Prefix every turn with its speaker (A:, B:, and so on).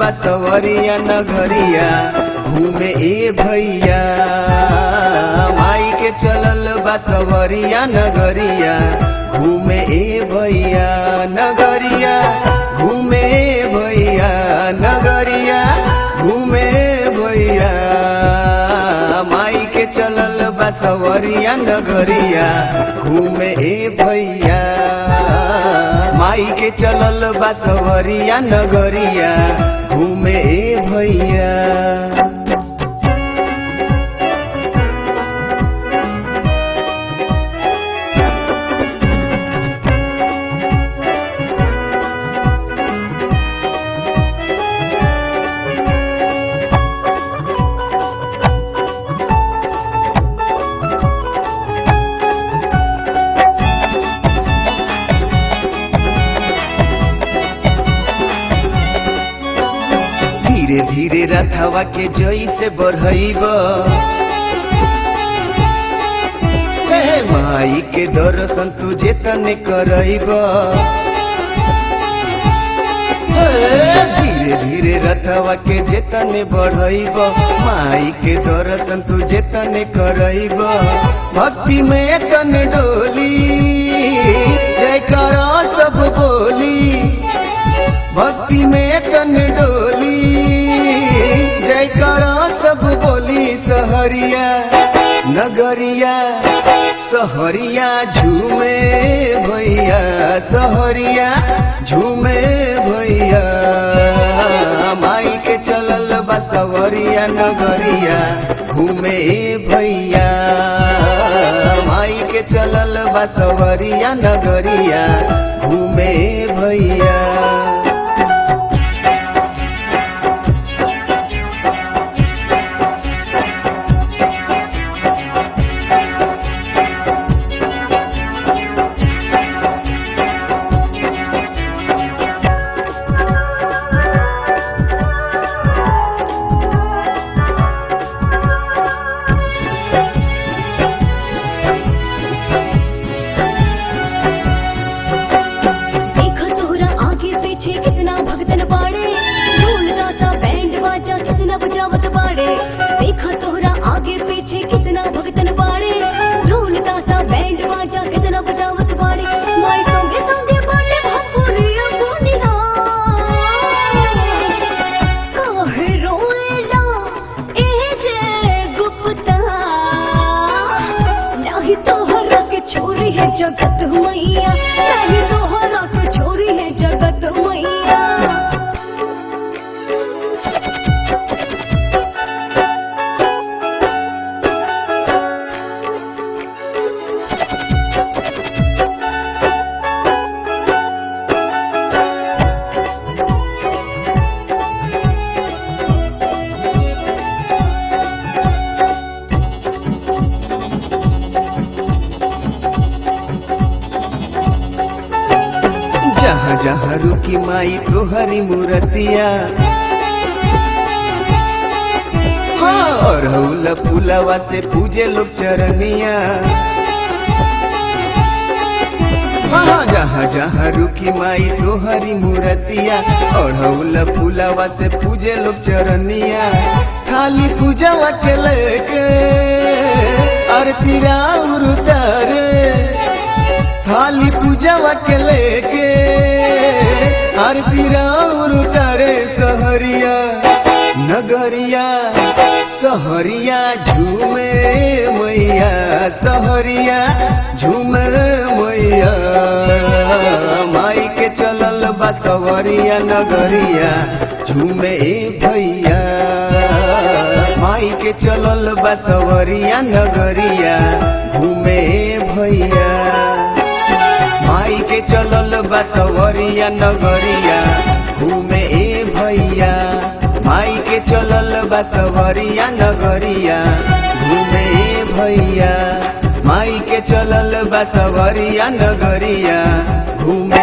A: बसवरिया नगरिया घूमे ए भैया। माई के चलल बसवरिया नगरिया घूमे ए भैया। नगरिया घूमे भैया, नगरिया घूमे भैया। माई के चलल बसवरिया नगरिया घूमे ए भैया। माई के चलल बसवरिया नगरिया घूमे ए भैया। धीरे धीरे रथवा के जई से बढ़ईब, माई के दर्शन तुझे तने करईब। धीरे धीरे रथवा के जेतने बढ़ईब, माई के दर्शन तुझे तने करईब। भक्ति में तन डोली जयकारा सब बोली, भक्ति में तन डोली जयकारा सब बोली। सहरिया नगरिया सहरिया झूमे भैया, सहरिया झूमे भैया। माई के चलल बसवरिया नगरिया घूमे भैया। माई के चलल बसवरिया नगरिया घूमे भैया।
B: जगत मैया नहीं तोहरा तो छोरी है जगत मैया।
A: जहाँ जहाँ रुकी माई तोहरी मूर्तिया, और हौला फूलवा से पूजे लोग चरनिया। जहाँ जहाँ रुकी माई तोहरी मूर्तिया, और हौला फूलवा से पूजे लोग चरनिया। खाली पूजवा के लेके आरती राउर उतारे, खाली पूजवा के लेके आरती राउर उतारे। सहरिया नगरिया सहरिया झूमे मैया, सहरिया झूमे मैया। माई के चलल बसवरिया नगरिया झूमे भैया। माई के चलल बसवरिया नगरिया घूमे भैया। माई के चलल बसवरिया नगरिया घूमे भैया। माई के चलल बसवरिया नगरिया घूमे भैया। माई के चलल बसवरिया नगरिया घूमे